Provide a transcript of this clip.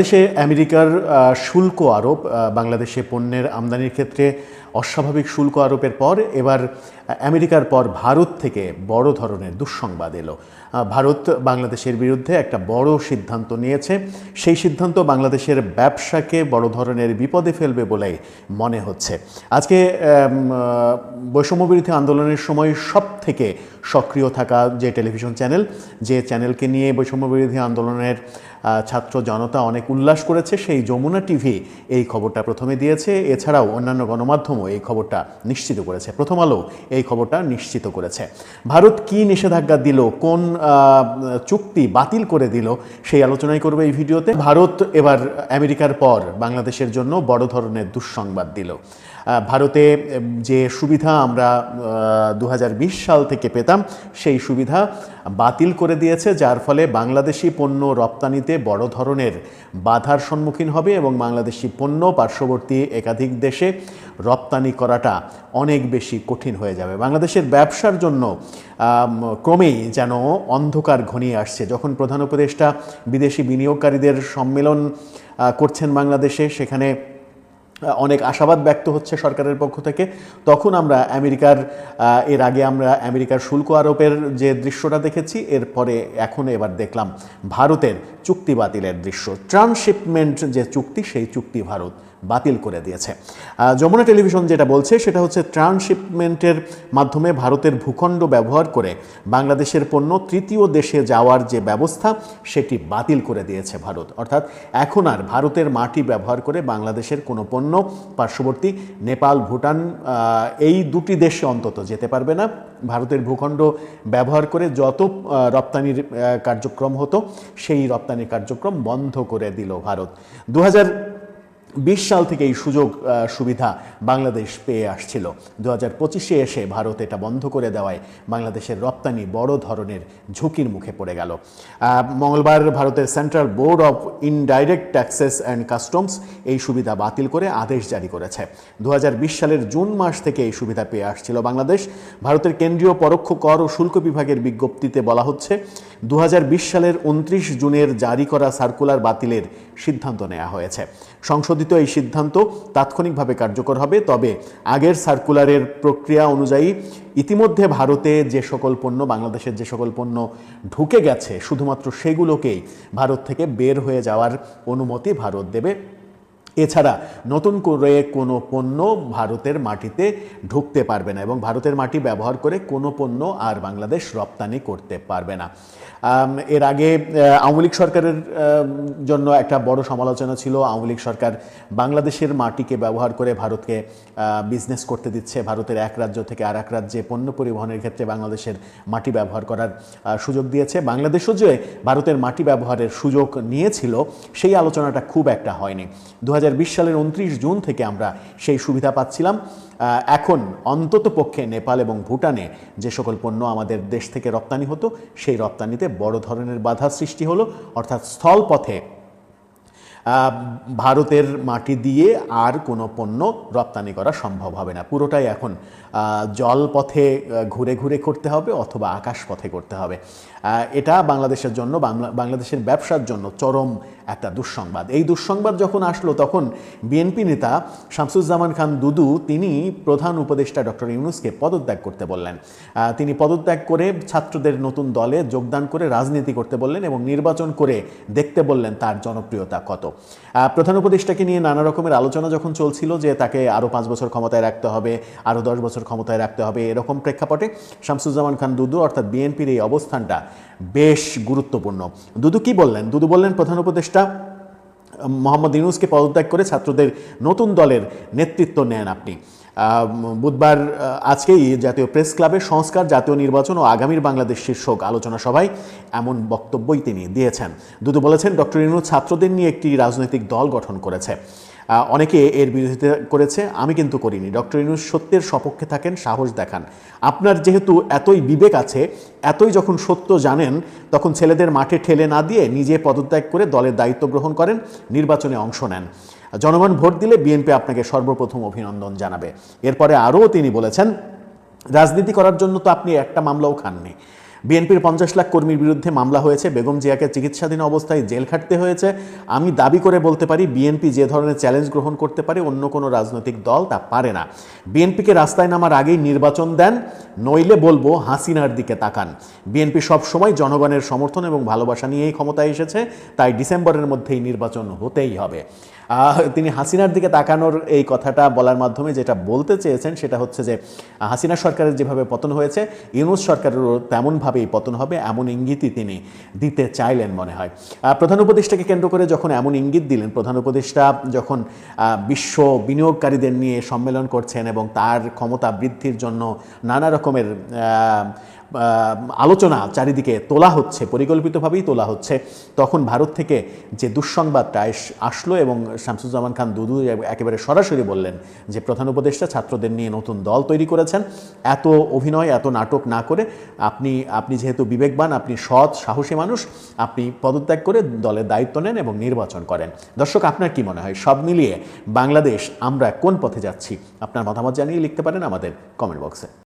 দেশে আমেরিকার শুল্ক আরোপ বাংলাদেশে পণ্যের আমদানির ক্ষেত্রে অস্বাভাবিক শুল্ক আরোপের পর এবার আমেরিকার পর ভারত থেকে বড় ধরনের দুঃসংবাদ এলো। ভারত বাংলাদেশের বিরুদ্ধে একটা বড় সিদ্ধান্ত নিয়েছে। সেই সিদ্ধান্ত বাংলাদেশের ব্যবসাকে বড় ধরনের বিপদে ফেলবে বলে মনে হচ্ছে। আজকে বৈষম্যবিরোধী আন্দোলনের সময় সব থেকে সক্রিয় থাকা যে টেলিভিশন চ্যানেল, যে চ্যানেলকে নিয়ে বৈষম্যবিরোধী আন্দোলনের ছাত্র জনতা অনেক উল্লাস করেছে, সেই যমুনা টিভি এই খবরটা প্রথমে দিয়েছে। এছাড়াও অন্যান্য গণমাধ্যমও এই খবরটা নিশ্চিত করেছে। প্রথম আলো এই খবরটা নিশ্চিত করেছে। ভারত কি নিষেধাজ্ঞা দিল, কোন চুক্তি বাতিল করে দিল, সেই আলোচনাই করবে এই ভিডিওতে। ভারত এবার আমেরিকার পর বাংলাদেশের জন্য বড় ধরনের দুঃসংবাদ দিল। ভারতে যে সুবিধা আমরা 2020 সাল থেকে পেতাম, সেই সুবিধা বাতিল করে দিয়েছে, যার ফলে বাংলাদেশি পণ্য রপ্তানিতে বড় ধরনের বাধার সম্মুখীন হবে এবং বাংলাদেশি পণ্য পার্শ্ববর্তী একাধিক দেশে রপ্তানি করাটা অনেক বেশি কঠিন হয়ে যাবে। বাংলাদেশের ব্যবসার জন্য ক্রমেই যেন অন্ধকার ঘনিয়ে আসছে। যখন প্রধান উপদেষ্টা বিদেশি বিনিয়োগকারীদের সম্মেলন করছেন বাংলাদেশে, সেখানে অনেক আশাবাদ ব্যক্ত হচ্ছে সরকারের পক্ষ থেকে, তখন আমরা এর আগে আমরা আমেরিকার শুল্ক আরোপের যে দৃশ্যটা দেখেছি, এরপরে এবার দেখলাম ভারতের চুক্তি বাতিলের দৃশ্য। ট্রান্সশিপমেন্ট যে চুক্তি, সেই চুক্তি ভারত বাতিল করে দিয়েছে। যমুনা টেলিভিশন যেটা বলছে সেটা হচ্ছে ট্রান্সশিপমেন্টের মাধ্যমে ভারতের ভূখণ্ড ব্যবহার করে বাংলাদেশের পণ্য তৃতীয় দেশে যাওয়ার যে ব্যবস্থা, সেটি বাতিল করে দিয়েছে ভারত। অর্থাৎ এখন আর ভারতের মাটি ব্যবহার করে বাংলাদেশের কোনো পণ্য পার্শ্ববর্তী নেপাল, ভুটান এই দুটি দেশে অন্তত যেতে পারবে না। ভারতের ভূখণ্ড ব্যবহার করে যত রপ্তানির কার্যক্রম হতো, সেই রপ্তানির কার্যক্রম বন্ধ করে দিল ভারত। 2020 সাল থেকে এই সুবিধা বাংলাদেশ পেয়ে আসছিল। 2025-এ এসে ভারত এটা বন্ধ করে দেওয়ায় বাংলাদেশের রপ্তানি বড় ধরনের ঝুঁকির মুখে পড়ে গেল। মঙ্গলবার ভারতের central board of indirect taxes and customs এই সুবিধা বাতিল করে আদেশ জারি করেছে। 2020 সালের জুন মাস থেকে এই সুবিধা পেয়ে আসছিল বাংলাদেশ। ভারতের কেন্দ্রীয় পরোক্ষ কর ও শুল্ক বিভাগের বিজ্ঞপ্তিতে বলা হচ্ছে, 2020 সালের 29 জুনের জারি করা সার্কুলার বাতিলের সিদ্ধান্ত নেওয়া হয়েছে। সংশোধিত এই সিদ্ধান্ত তাৎক্ষণিকভাবে কার্যকর হবে। তবে আগের সার্কুলারের প্রক্রিয়া অনুযায়ী ইতিমধ্যে ভারতে যে সকল পণ্য, বাংলাদেশের যে সকল পণ্য ঢুকে গেছে, শুধুমাত্র সেগুলোকেই ভারত থেকে বের হয়ে যাওয়ার অনুমতি ভারত দেবে। এছাড়া নতুন করে কোনো পণ্য ভারতের মাটিতে ঢুকতে পারবে না এবং ভারতের মাটি ব্যবহার করে কোনো পণ্য আর বাংলাদেশ রপ্তানি করতে পারবে না। এর আগে আওয়ামী লীগ সরকারের জন্য একটা বড় সমালোচনা ছিল। আওয়ামী লীগ সরকার বাংলাদেশের মাটিকে ব্যবহার করে ভারতকে বিজনেস করতে দিচ্ছে, ভারতের এক রাজ্য থেকে আর এক রাজ্যে পণ্য পরিবহনের ক্ষেত্রে বাংলাদেশের মাটি ব্যবহার করার সুযোগ দিয়েছে। বাংলাদেশও যে ভারতের মাটি ব্যবহারের সুযোগ নিয়েছিল, সেই আলোচনাটা খুব একটা হয়নি। 2020 সালের 29 জুন থেকে আমরা সেই সুবিধা পাচ্ছিলাম। এখন অন্তত পক্ষে নেপাল এবং ভুটানে যে সকল পণ্য আমাদের দেশ থেকে রপ্তানি হতো, সেই রপ্তানিতে বড় ধরনের বাধা সৃষ্টি হলো। অর্থাৎ স্থলপথে ভারতের মাটি দিয়ে আর কোনো পণ্য রপ্তানি করা সম্ভব হবে না। পুরোটাই এখন জলপথে ঘুরে ঘুরে করতে হবে অথবা আকাশপথে করতে হবে। এটা বাংলাদেশের জন্য, বাংলাদেশের ব্যবসার জন্য চরম একটা দুঃসংবাদ। এই দুঃসংবাদ যখন আসলো, তখন বিএনপি নেতা শামসুজ্জামান খান দুদু তিনি প্রধান উপদেষ্টা ডক্টর ইউনূসকে পদত্যাগ করতে বললেন। তিনি পদত্যাগ করে ছাত্রদের নতুন দলে যোগদান করে রাজনীতি করতে বললেন এবং নির্বাচন করে দেখতে বললেন তার জনপ্রিয়তা কত। প্রধান উপদেষ্টাকে নিয়ে নানা রকমের আলোচনা যখন চলছিল যে তাকে আরও 5 বছর ক্ষমতায় রাখতে হবে, আরও 10 বছর ক্ষমতায় রাখতে হবে, এরকম প্রেক্ষাপটে শামসুজ্জামান খান দুদু অর্থাৎ বিএনপির এই অবস্থানটা বেশ গুরুত্বপূর্ণ। দুদু কি বললেন? দুদু বললেন, প্রধান উপদেষ্টা মোহাম্মদ ইউনূসকে পদত্যাগ করে ছাত্রদের নতুন দলের নেতৃত্ব নেন আপনি। বুধবার আজকেই জাতীয় প্রেস ক্লাবে সংস্কার, জাতীয় নির্বাচন ও আগামীর বাংলাদেশ শীর্ষক আলোচনা সভায় এমন বক্তব্যই তিনি দিয়েছেন। দুদু বলেছেন, ডক্টর ইউনূস ছাত্রদের নিয়ে একটি রাজনৈতিক দল গঠন করেছে। অনেকে এর বিরোধিতা করেছে, আমি কিন্তু করিনি। ডক্টর ইউনূস সত্যের সপক্ষে থাকেন, সাহস দেখান। আপনার যেহেতু এতই বিবেক আছে, এতই যখন সত্য জানেন, তখন ছেলেদের মাঠে ঠেলে না দিয়ে নিজে পদত্যাগ করে দলের দায়িত্ব গ্রহণ করেন, নির্বাচনে অংশ নেন। জনগণ ভোট দিলে বিএনপি আপনাকে সর্বপ্রথম অভিনন্দন জানাবে। এরপরে আরও তিনি বলেছেন, রাজনীতি করার জন্য তো আপনি একটা মামলাও খাননি। বিএনপির 50 লাখ কর্মীর বিরুদ্ধে মামলা হয়েছে, বেগম জিয়াকে চিকিৎসাধীন অবস্থায় জেল খাটতে হয়েছে। আমি দাবি করে বলতে পারি বিএনপি যে ধরনের চ্যালেঞ্জ গ্রহণ করতে পারে অন্য কোনো রাজনৈতিক দল তা পারে না। বিএনপিকে রাস্তায় নামার আগেই নির্বাচন দেন, নইলে বলবো হাসিনার দিকে তাকান। বিএনপি সব সময় জনগণের সমর্থন এবং ভালোবাসা নিয়েই ক্ষমতায় এসেছে, তাই ডিসেম্বরের মধ্যেই নির্বাচন হতেই হবে। তিনি হাসিনার দিকে তাকানোর এই কথাটা বলার মাধ্যমে যেটা বলতে চেয়েছেন সেটা হচ্ছে যে হাসিনা সরকারের যেভাবে পতন হয়েছে ইউনূস সরকারেরও তেমনভাবেই পতন হবে, এমন ইঙ্গিতই তিনি দিতে চাইলেন মনে হয়। প্রধান উপদেষ্টাকে কেন্দ্র করে যখন এমন ইঙ্গিত দিলেন, প্রধান উপদেষ্টা যখন বিশ্ব বিনিয়োগকারীদের নিয়ে সম্মেলন করছেন এবং তার ক্ষমতা বৃদ্ধির জন্য নানা রকমের আলোচনা চারিদিকে তোলা হচ্ছে, পরিকল্পিতভাবেই তোলা হচ্ছে, তখন ভারত থেকে যে দুঃসংবাদটা আসলো এবং শামসুজ্জামান খান দুদু একেবারে সরাসরি বললেন যে প্রধান উপদেষ্টা ছাত্রদের নিয়ে নতুন দল তৈরি করেছেন। এত অভিনয়, এত নাটক না করে আপনি যেহেতু বিবেকবান, আপনি সৎ সাহসী মানুষ, আপনি পদত্যাগ করে দলের দায়িত্ব নেন এবং নির্বাচন করেন। দর্শক, আপনার কি মনে হয় সব মিলিয়ে বাংলাদেশ আমরা কোন পথে যাচ্ছি? আপনার মতামত জানিয়ে লিখতে পারেন আমাদের কমেন্ট বক্সে।